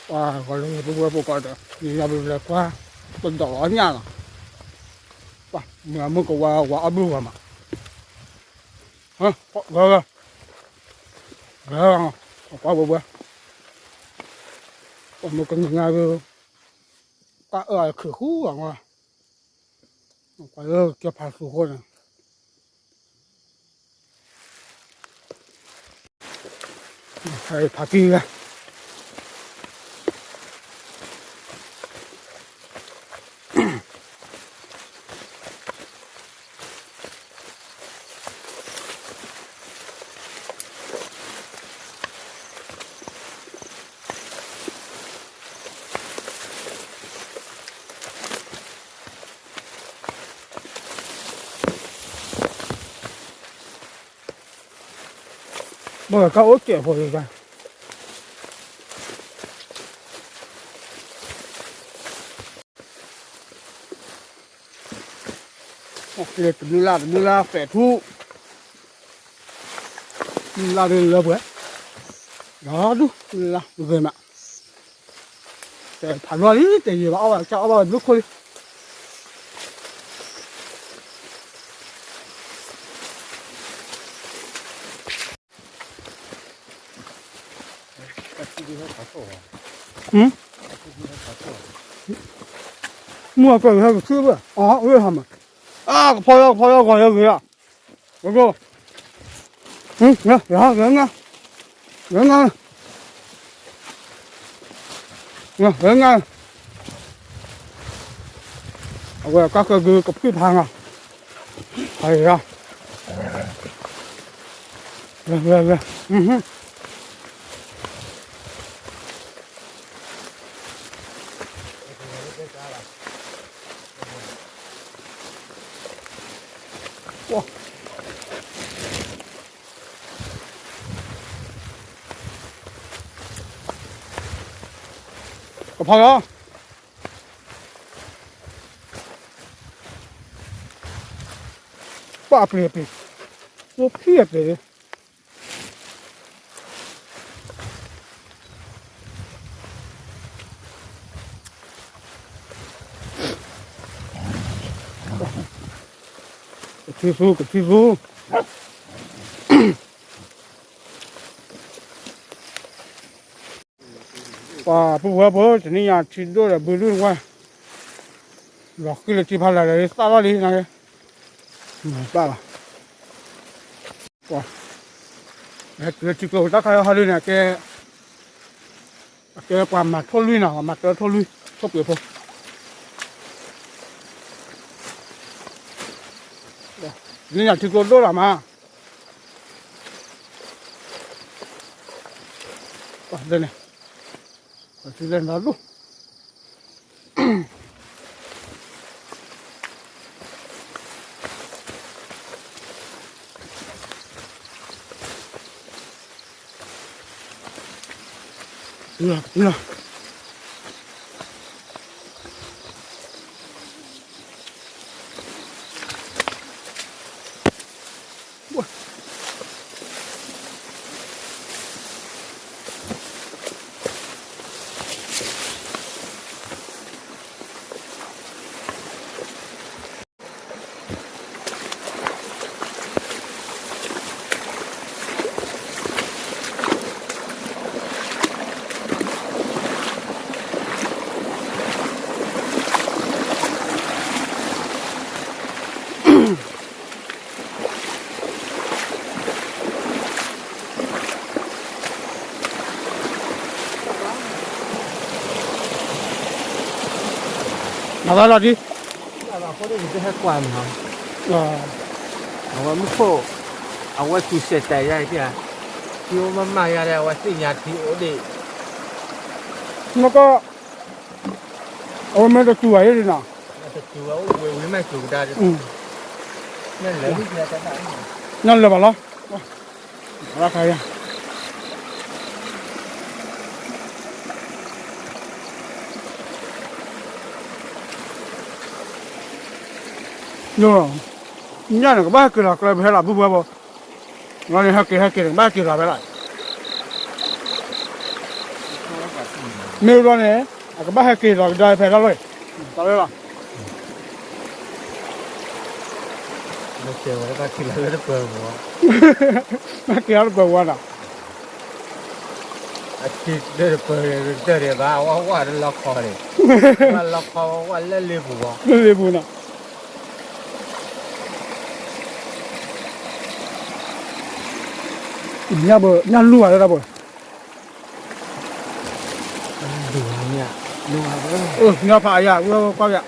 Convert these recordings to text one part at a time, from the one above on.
哇，我这不搞的，你要不来管，都多少年了？哇，没个我不我嘛，我，我们跟人家个客户啊，我叫怕疏忽的，还怕这个。我搞我姐夫一个，这你拉反出，你拉的老板，拉住拉不对嘛？在盘罗里这一把我叫我不可以。嗯？我搞那个吃不啊？为什么？啊，跑要光要个，我说，然后人啊，我要搞个配盘啊，哎呀，来，哇，我跑了，爸别，我别别。技术，哇，不，这里呀，吃多了不润我，老给了几盘来了，撒到里那个，罢了，哇，这个大概还有那个关马拖绿呢，马拖绿，拖别破，人家这个多了嘛，哇，这里。我去在那路，了，我。拿到哪里？那老婆的你这还管吗？啊，我们破，我去现在呀些，就我们买下来，我这家提我的，那个我们的猪也是呢。那是猪啊，我买猪的。นั่นเลยที่จะได้ นั่นเลยบ่ล่ะราคาอ่ะโน่เนี่ยก็บ้ากินละก็ไปละบุบบ่งั้นให้กินบ้ากินละไปละไม่รู้เนี่ยก็บ้าให้กินละได้ไปละเลยต่อไปละ ไม่เจอแล้วก็กินแล้วจะเปิดหัว มากินแล้วก็ว่าน่ะ อาทิตย์เดือดเปิดเดือดบ้าว่าล็อกคอเลยว่าล็อกคอว่าเล่นเลี้ยบัว เลยบุน่ะเนี่ยบ่เนี่ยรู้อะไรล่ะบ่ ดูเนี่ยดูอะไร เนี่ยพายาว่าก็ยา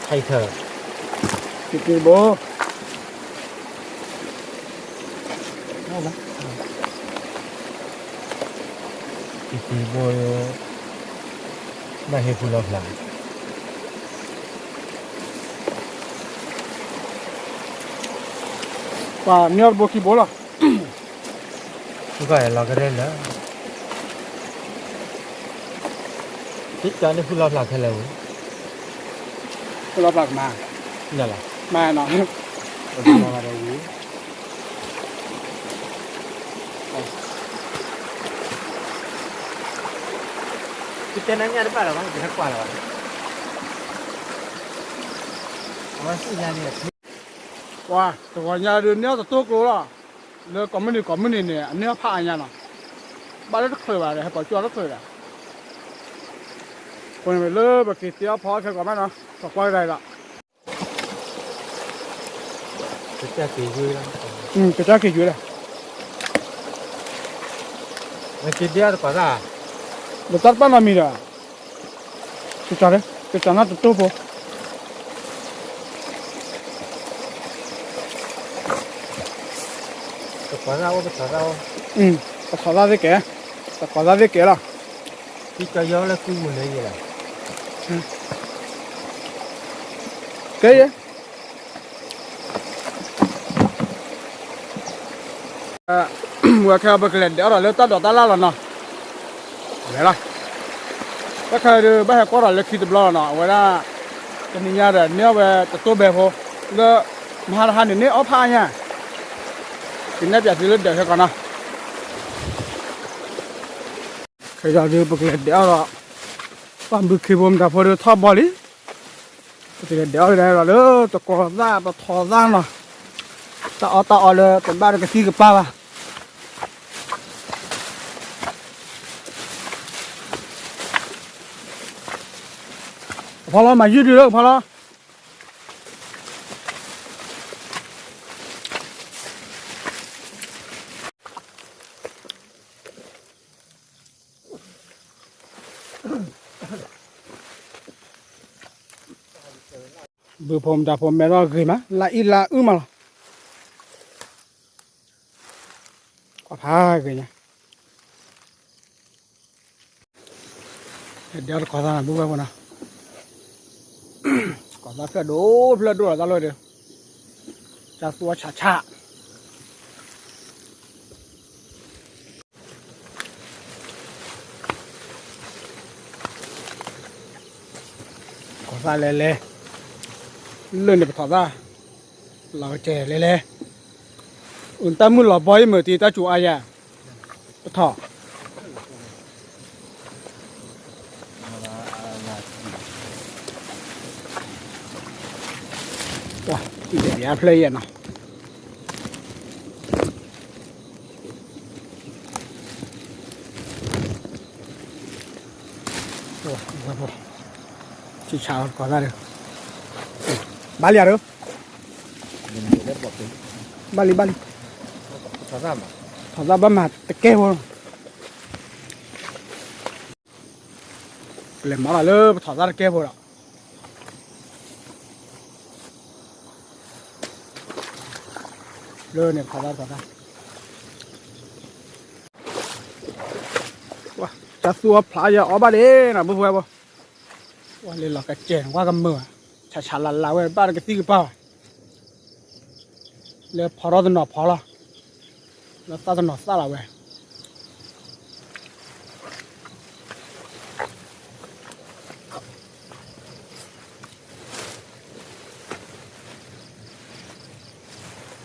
ใครเถอะ กินบ่เอาละ ทีโบไม่ให้ผู้รับหลัง ป่าเนี่ยบ่กี่บ่ล่ะ ก็เราก็ได้แล้วคิดการที่ผู้รับหลังแค่แล้ว เราปากมา นั่นแหละ มาเนาะ เราจะมาอะไรอยู่คิดแต่นั้นยังได้ป่ะหรอวะจะทักกว่าหรอวะว่าสิ่งนี้เนี่ย ว่าตัวเนี่ยเดือนเนี่ยจะตัวกลัวล่ะแล้วก็ไม่นี่เนี่ยอันเนี้ยพาเนี่ยเนาะบ้านเราเคยว่าเลยให้ปล่อยจัวเราเคยอ่ะคนไปเลยแบบกี่เตี้ยพอแค่ก่อนไหมเนาะก็ปล่อยได้ละ จะตีอยู่แล้ว ก็จะกี่อยู่เลย มันคิดเดียวก็ได้ เดี๋ยวตัดบ้านเรามีเลยก็จะเลยก็จะน่าจะตัวพอ ก็ได้ว่าก็ได้ ก็ขอได้แก่แต่ขอได้แก่ละ ที่จะย้อนแล้วกู้เลยยังไง แก่ยังว่าแค่ไปเกลี่ยเดี๋ยวเราเลือกตัดดอกตัดละเนาะอะไรล่ะถ้าใครดูบ้านก็เราเลือกคิดดูแล้วเนาะเวลาจะนี่ยาเดี๋ยวเนี่ยว่าจะตัวแบบพอแล้วมหาหันนี่เอาผ้าเนี่ยกินได้แบบที่เลือกเดี๋ยวก่อนนะใครจะดูไปเกลี่ยเดี๋ยวเราปั๊มบุกขี้บมแต่พอดูทับบอลลี่เกลี่ยเดี๋ยวได้เราเลือกตะกอซ่าตะทอซ่าเนาะตะเอาเลยเป็นบ้านก็ที่กับป้าป่ะพอแล้วมายืดเลยพอแล้วบุพผมจะผมไม่รอกี่มั้ยลาอีลามาละก็พากี่เนี่ยเดี๋ยวขอทานบุพผมนะก็มาแค่ดูเพลิดดูตลอดเลยจะตัวชาขอทานเลยเลื่อนเดี๋ยวไปถอดว่าเราเจเลยอุ่นตามุนหล่อบอยเหมือนตีตาจูอายะไปถอดว้าอีเดียเพลย์นะโอ้ครับผมชิชาวก่อนได้เลยบาลีอะไรบาลีถอดได้ไหม ถอดบ้ามาตะเกียบเลยมาละเลยถอดตะเกียบละเลยเนี่ยถอดได้ว้าจะ ะซัวพลายออบาเลยนะบุ้ยบ่ว่าเลยหลอกกระเจงว่ากันเมื่อชาลาเว้ยบ้านกะตีกป้าเลยพอรอดหนอพอละแล้วตาหนอซาละเว้ย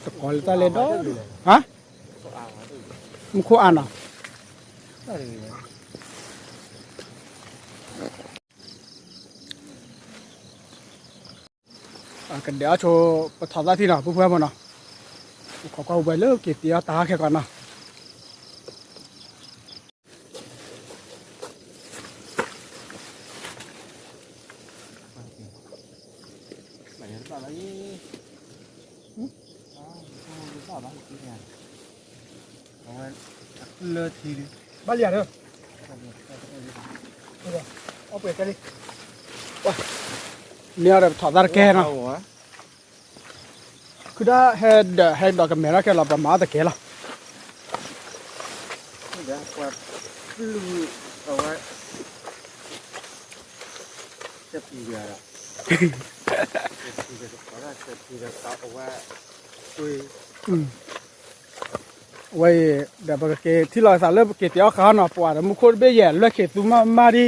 ตะกอนตาเลยดอฮะมึงคู่อ่านอ่ะกันเดี๋ยวโชว์ปะทอดที่หน่ะเพื่อนๆมันเนาะขอเข้าไปเลิกเกี่ยวตาแค่ก่อนนะเลือดทีดิ บ้านเรียนเด้อเอาเปิดกันดิว้าเนี่ยเราถอดตาแก่นะคือได้เฮดดอกกับแม่ละแค่เราประมาทแต่แก่ละ เดี๋ยวว่าลูเอาไว้จะปีเดียวละปีเดียวก็ได้จะปีเดียวเอาไว้คุย ไว้เดี๋ยวบอกเกที่เราสารเริ่มเกที่เอาขาหน่อปวดมุขคนเบี้ยแย่เลือกเกตุมาดี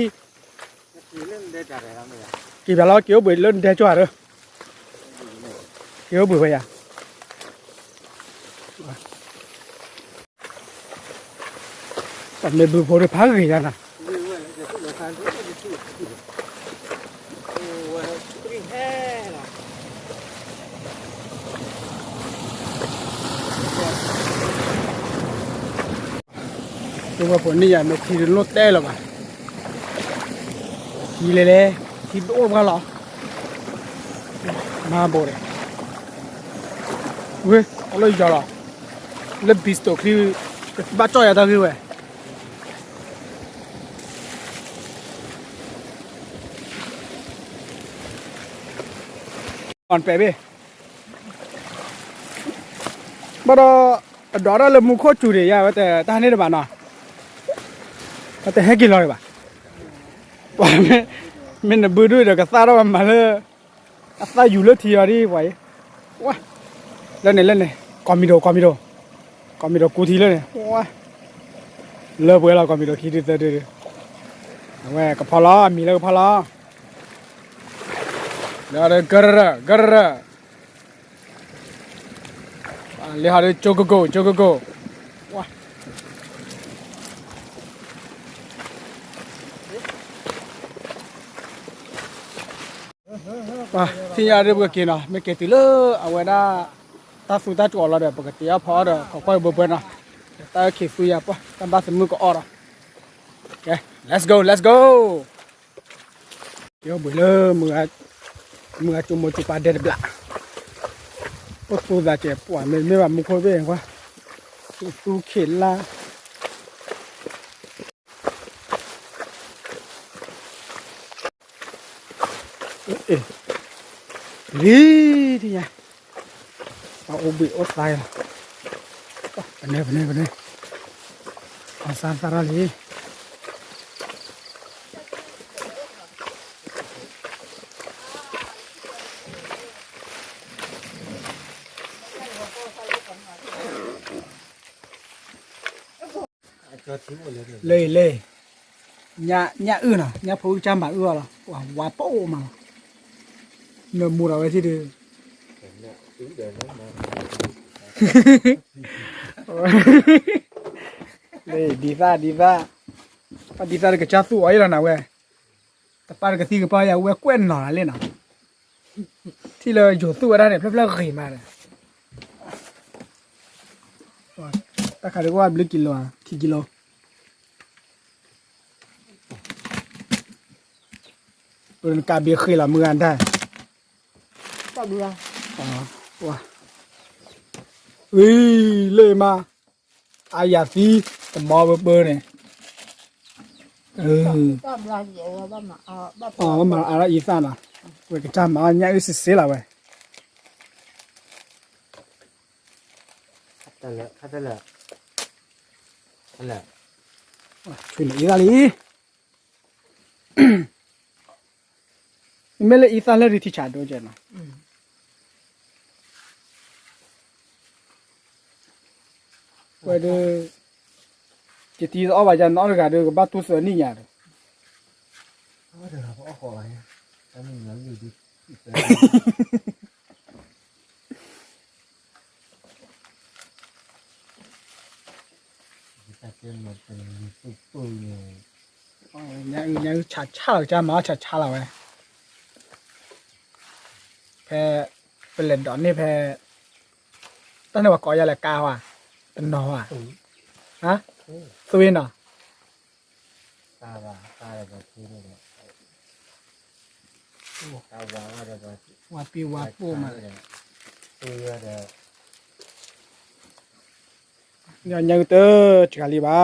ปีเล่นได้จากไหนแล้วเนี่ย กี่แบบเราเกี่ยวเบื่อเล่นเดจวดเด้อเกี่ยวเบื่อไปอ่ะแต่ไม่เบื่อพอได้พักกี่ยันอ่ะดูว่าผลนี่อย่างไม่ทีรถได้หรอกอ่ะทีเลยทีโอ้มกันหรอมาบ่เลยเว้ยเอาเลยจ้าล่ะเล็บบิสโต้คือบ้าจ่อยอะตาคือเว้ยก่อนไปเบ้บ่ดอดอระเลยมุขจูเรียว่าแต่ตาเนี่ยบ้านน่ะว่าแต่ให้กินเลยป่ะว่ามันเบื่อด้วยเดี๋ยวก็ซาเรามาเลยซาอยู่เลยทีอะไรไว้ว้าเล่นเนี่ยกอมิโดกูทีเลยเนี่ยว้าเลิกเบื่อเรากอมิโดคิดดีๆดีๆแม่ก็พอละมีแล้วก็พอละเดี๋ยวเดี๋ยวกระเลี้ยงเดี๋ยวโจกโก้ว้าว่าที่ยาเรื่องกินอ่ะไม่เกิดติเลยเอาไว้นะตาสุดาจ่อเราเดี๋ยวปกติพอเดี๋ยวเขาค่อยเบื่อนะตาเขียสุยาปะตาบ้าสมุนก็ออกโอเค let's go เดี๋ยวเบื่อเลยมือจุ่มจุปาเด็ดบละพวกตัวเจ็บปวดไม่ว่ามุขเบี้ยงวะตูเข็นละเอ๊ะดีที่ไงเอาอุบิอดตายละไปเนี่ยเอาสารสารลีเลยญาอื่นอ่ะญาผู้จำบาอื่นหรอว่าโป้มาเนื้อมูเราไว้ที่เดือเลยดีซ่าปฏิซ่าก็จะสู้ไอ้แล้วนะเว้ยแต่ปาก็ที่ก็ป้ายาเว้ยกวนหน่อยเลยนะที่เลยอยู่สู้ได้เนี่ยเพลิดๆขี่มาเลยตาขาดว่า1 กิโลอ่ะกี่กิโลเป็นการเบียร์เคยละมืออันได้ป้าเบียร์อ๋อว้าเลยมาอายาซีแต่มอเบอร์เนี่ยบ้านเราเยอะบ้านมาบ้าน อ๋อมาอะไรอีสานอ่ะเว้ยก็จำมาเนี่ยอุสิเสียละเว้ย นั่นแหละนั่นแหละ ช่วยหน่อยอีสานลี没了，一三来的提前多着呢。我这这第一二把家拿着干这个把都是你家的。我这好好呀，咱们人有的。大家嘛，真不呢。哦，人家查了家嘛查了喂。pe pelen don ni pe tan wa ko ya la ka wa tan no wa ha suin no 大吧，大了吧，吃了吧。大娃的吧。wa pi wa pu ma 对呀的。nya nya te chali ba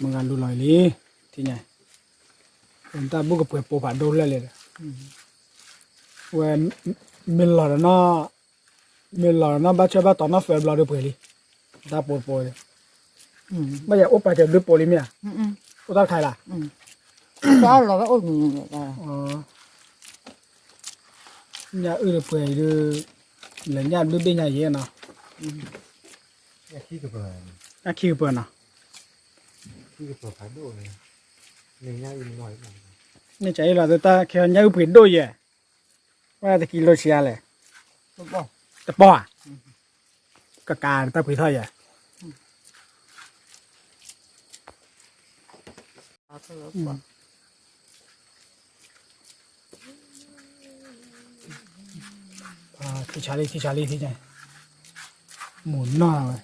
mengalu loi li ti nya chúng ta bu cái bộ phản đồ lên lên và mình là nó bắt cho bắt tao nó phải làm được bưởi ta bộ bộ bây giờ ốp phải được bưởi đi mẹ ốp tao thay là sao là cái ôn này nhà được bưởi được là nhà được bên nhà gì nào nhà khi cái bưởi nhà khi bưởi nào khi cái bưởi phản đồ này mình nhà in ngoài màนี่ใจเราจะตาแค่ยังเปลี่ยนด้วยอ่ะว่าจะกิโลเชียเลยจะป้อกะการตาเปลี่ยนเท่าไหร่ที่ชาลีที่ไหนหมุนหน้าเลย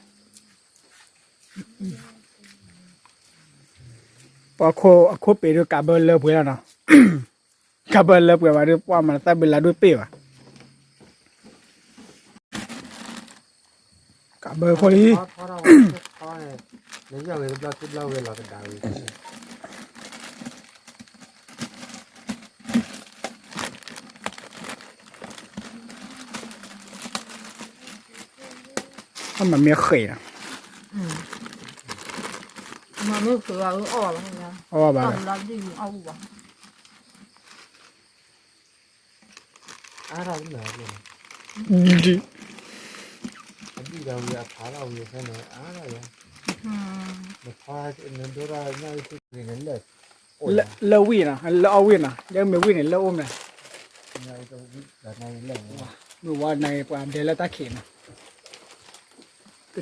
พอโคเปรี้ยวกับเบลล์เพื่อนเนาะกับเบลล์เพื่อนว่าด้วยว่ามันแต่เบลล์ด้วยเปรี้ยวกับเบลล์พอดีnếu giờ người ta cứ lâu về là cái đàoมันมีเข่นะmà mới cửa ở ở là nha เพราะว่าบ้า làm gì ao à ra cũng được rồi ดี đi đâu giờ thả đâu giờ thế này ra vậy mà pha nó đưa ra nhau thì nó lệch เล่าวิ่งนะเล่าวิ่งนะยังไม่วิ่งเนี่ยเล่าอุ้มเลย nhau đâu là này lệch เมื่อวานในปามเดลต้าเข็น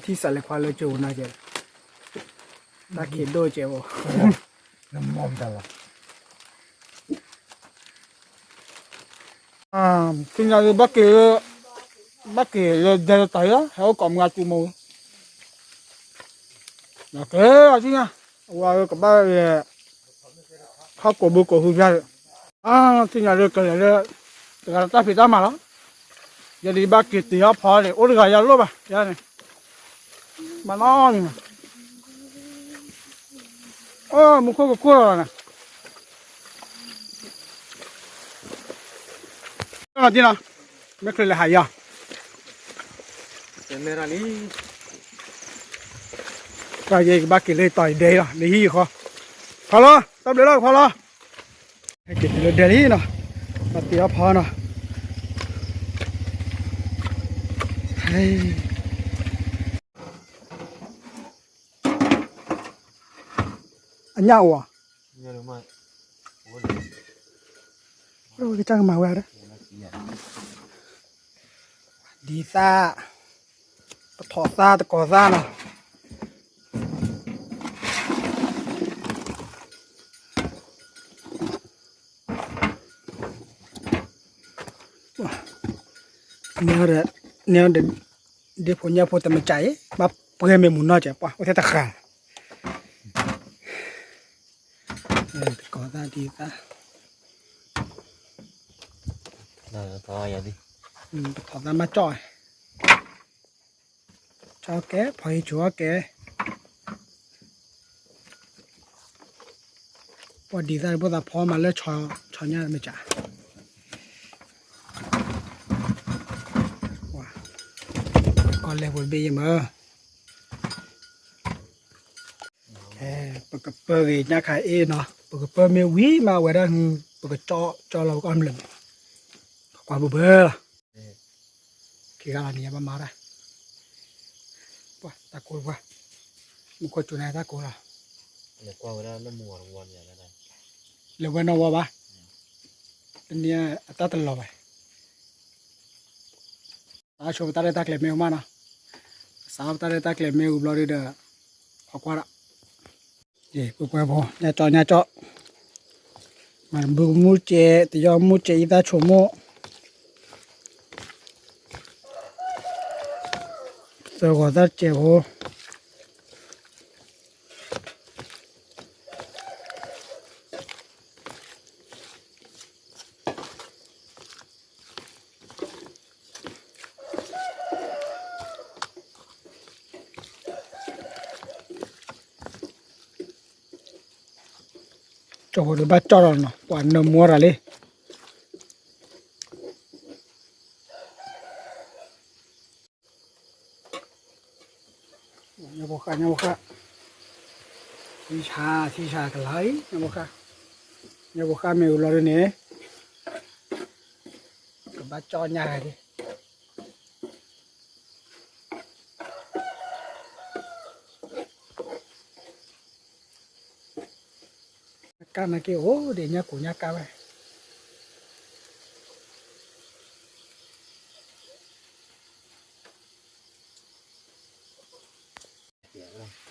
ที่สั่งเลยควาเลยจูนะเจ้าตาเข็นโดยเจ้า nó mồm tao là ที่งานบักเกอเดลต้าอะเขากำงานจูมูนะเกอจริงอ่ะว่ากับบ้านเขาโกบุโกหุ่นยันที่งานเรื่องกันเลยแต่การตัดผิดตามมาแล้วอย่าดีบักเกตีเขาพอเลยโอ้ยก็อย่าลบอ่ะยันนี่มาน้อยมึงคุยกับกูแล้วนะดีนะไม่เคยเลยหายา cái này là đi ก็ยังบักเกเลยต่อยเดียร์นี่เขาพอแล้วตับเดี๋ยวพอแล้วให้เกเลยเดี๋ยวนี้นะมาตีเขาพอนะเฮ้ยอันยาวอ่ะ như đúng rồi เราจะจ้างมาแวร์ดีซ่าตะถอดซ่าตะกอซ่าเนาะเนี่ยเดี๋ยวผมจะพูดแต่ไม่ใจมาเพื่อนไม่หมุนนอกจากป่ะว่าแต่ตะขาตะกอซ่าดีซ่า rồi thôi vậy đi ถอดมาจ่อยจ่อแกพอยชัวแกพอดีได้พอแต่พอมาแล้วชอเนี่ยไม่จ่าว้าก่อนเลยวนเบียมา ปกเปอร์ยาขายเอเนาะปกเปอร์เมวีมาไว้ได้ปกจอเราก็อันเลยความบุเบอร์กี่การนี้มาได้ป่ะตะโกนป่ะมุกจุนายตะโกนละ เนี่ยกว่าเวลาน้ำมัวรางวัลอย่างนั้น เรื่องวันนว่าป่ะเป็นเนี่ยตัดตลอดไปตาชมตาได้ตาเกล็ดเมลมานะสาวตาได้ตาเกล็ดเมลบลอดีเดอร์ขอกว่าละเย่ปุ๊บปุ๊บเนี่ยจอมันบุมูเจติยอมูเจอีตาชมโมสวัสดีเจ้าโหโจ้ดูบ้าจอร์นเนาะปานนมัวอะไรเนี่ยบอกค่ะที่ชากันไรเนี่ยบอกค่ะเมลลอร์เนี่ยกับบ้าจอร์ใหญ่ดิการนักเกี่ยวเดี๋ยวเนี่ยกูเนี่ยกันไป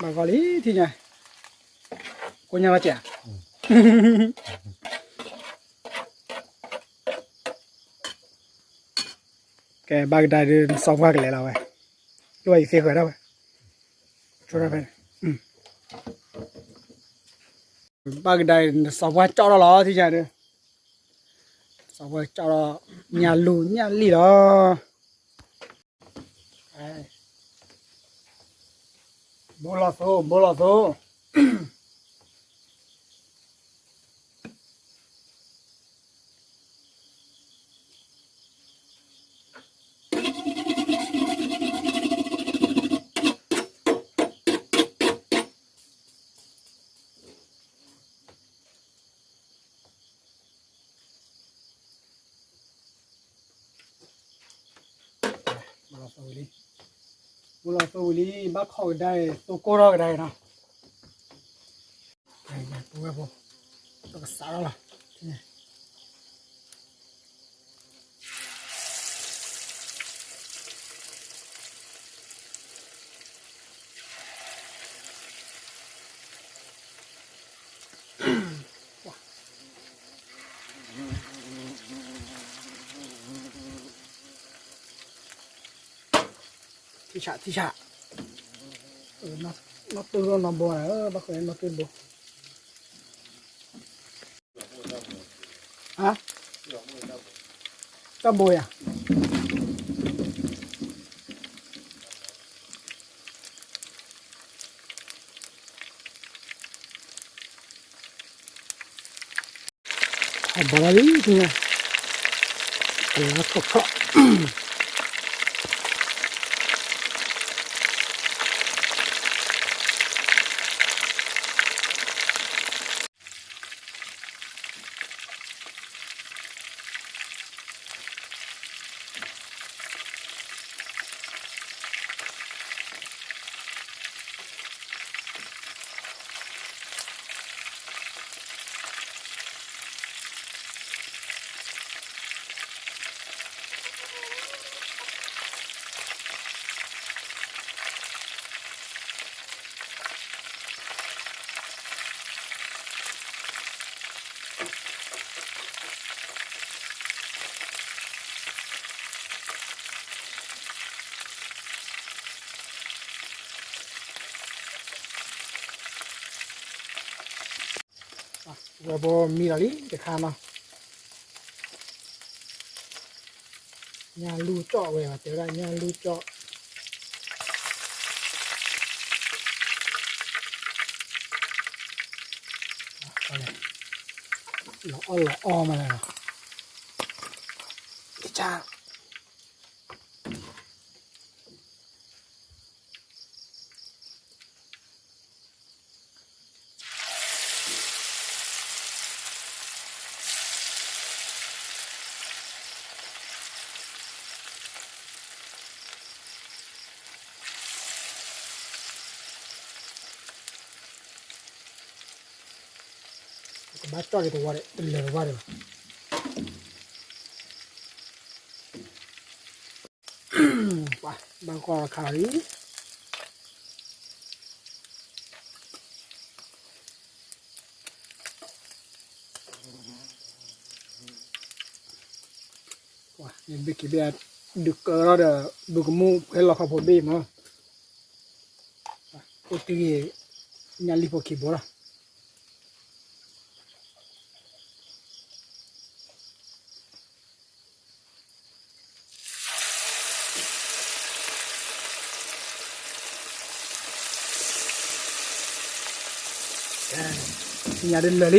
บางกอลีที่เนี่ยกูเนี่ยมาเจ้าแกบางได้เดินสองภาคเลยเราไปด้วยเสียขวดเราไปช่วยเราไปบางได้สองภาคจอร์ล้อที่เนี่ยเด้อสองภาคจอร์เนี่ยลูเนี่ยลีล้อโบลาโซบุลาโซลีบักเขาได้ตัวโกรก็ได้นะปุ๊บปุ๊บตัวก็สาวละที่ฉะนักตัวรอนบ่อยบักเขาเห็นนักตัวบ่ฮะตั้มบ่อยอ่ะบาลีที่เนี่ยแล้วก็เราบ่มีอะไรจะขามาnhà lưu trọ về mà tới đây nhà lưu trọ lõ o mà này cha บ้าจ่อเลยตัววะเลยเลยว่าเลยไปบางกอกขายว้าเนี่ยบิ๊กเบียดดึกเราเด้อบุกมูเฮลล์ขับพอดีมั้งโอ้ตีเนี่ยลิปโอเคบ่ล่ะเนี่ยเดินเลย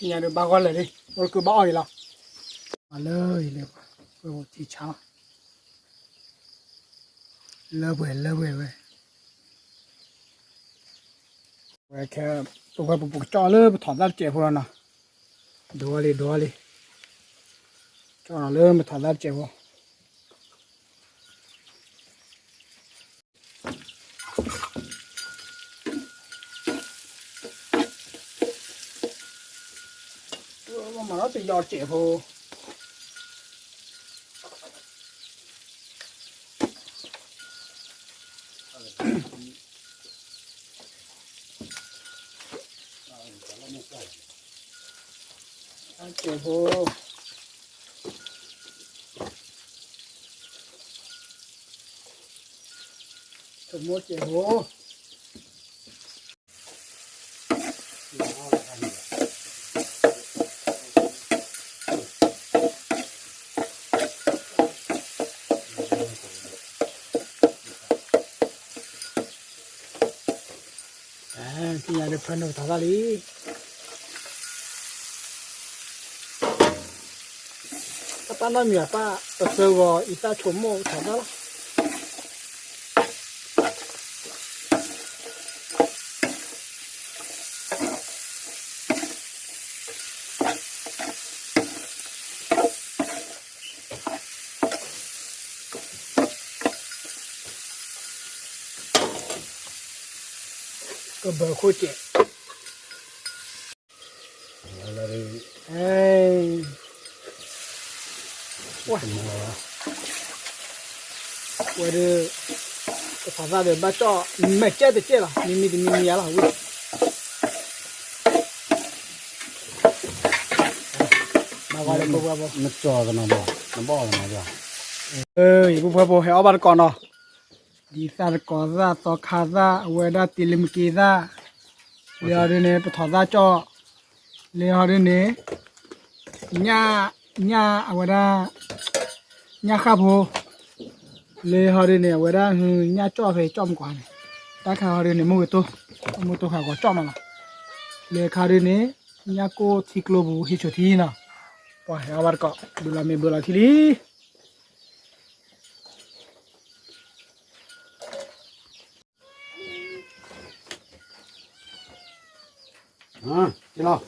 เนี่ยเดินบ้านก็เลยดิเราคือบ้าอีกแล้วมาเลยเลยโอ้ที่เช้าเลิกเว้ยเว้ยแค่ตัวก็ปุกจ่อเลยถอดได้เจ็บพอแล้วนะดูเลยจ่อเลยมาถอดได้เจ็บพอมาแล้วจะยอดเจ็บพอเจ็บพอสมมติเจ็บพอที่ยาเดือดพันธุ์ต่างๆเลยถ้าป้าน้อยมีป้าตัวเสืออีตาชมโม่ถอดได้ละก็เบอร์โคตรเจ็บเฮ้ยว้าว่าเด้อภาษาเด้อบ้าจ่อไม่เจ็บแต่เจ็บละมีอะไรล่ะเว้ยมาว่าเลยปุ๊บปุ๊บ มันจ่อกันนะบ่มันบ่กันนะบ่ ปุ๊บปุ๊บให้เอาบัตรก่อนเนาะดีซาร์ก่อนซะต่อขาซะเวด้าติลิมกีซะเลี้ยเรเนี่ยปะทอซะจ่อเลี้ยเรเนี่ยญ่เวด้าญ่ขับโหเลี้ยเรเนี่ยเวด้าญ่จ่อไปจ่อมกว่าเนี่ยตาขาเรเนี่ยมุกตัวขาก็จ่อมมาละเลี้ยขาเรเนี่ยญ่โกทิกโลบูฮิชทีนะพอให้เอาบัตรก่อนดูแลไม่เบื่อทีนี้นี่เนาะ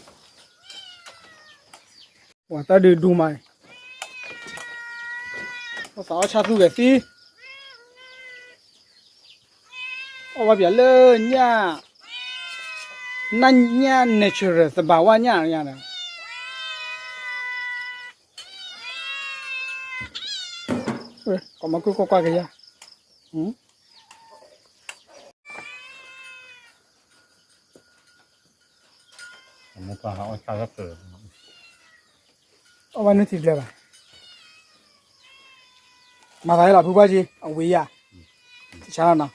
ว่าแต่ดูมาภาษาชาติกันสิเอาว่าเบียเลยเนี่ยนั่นเนี่ย natural สบายว่าเนี่ยอย่างนั้นเฮ้ยก็มาคุยกันกันยังมันก็เอาชาก็เกิดเอาวันนี้ทีเดียวไปมาได้หรอผู้บ้าจีเอาไว้ยาที่ชาตินะ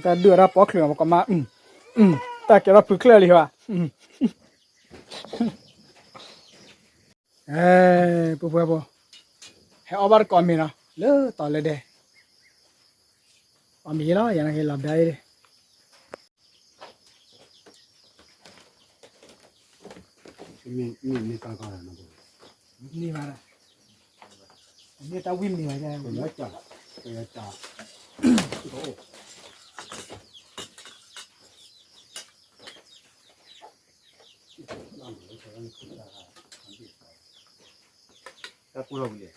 แต่เดือดรับปอกเหลืองก็มาแต่แกรับฝึกเคลื่อนเลยว่ะปุ๊บให้เอาบัตรก่อนมีนะเลยต่อเลยเด้อมีแล้วอย่างนั้นให้รับได้เลย你刚刚那个，你嘛的，你到windy来的，不要加，不要加，哦，在不了不的，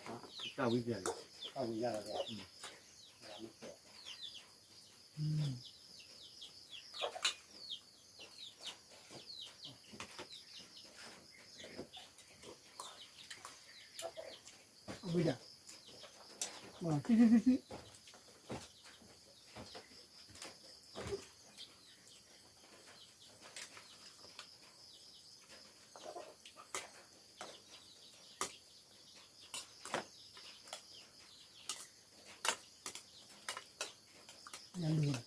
啊，在危险的，在危险的，危险，啊，去，年度了，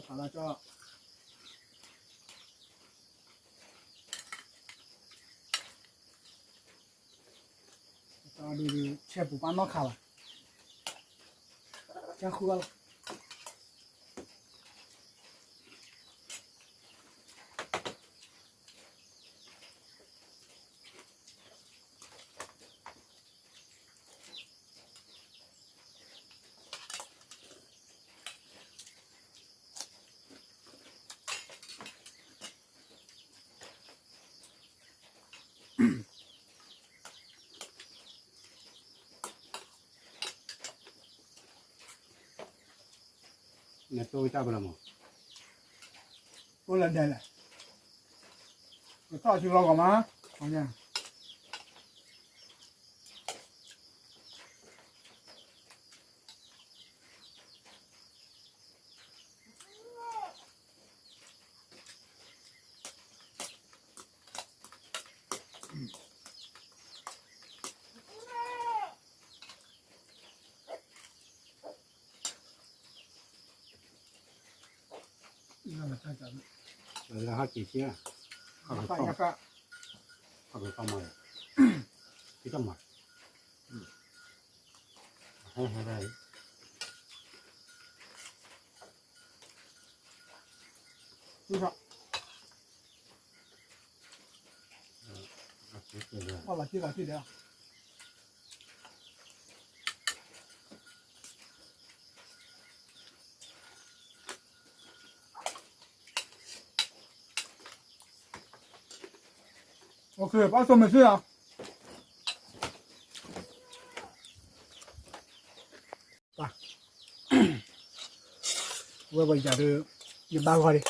好辣椒。到底全部把脑卡了，先喝了。那都加不了吗？不能带了，我早去了干嘛？好像。然后这些，还会放，还会放嘛的，比较嘛，还来，多少？好了，记得。OK，把手没事啊。吧，我家都100块的，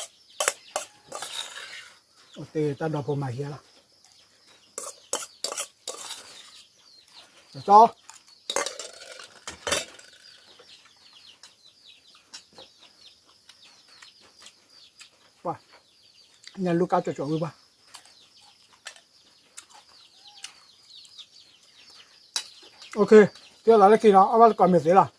我得到老婆买些了。走。哇，你录卡做做吧。OK，这要拿来给了，阿爸搞没谁了。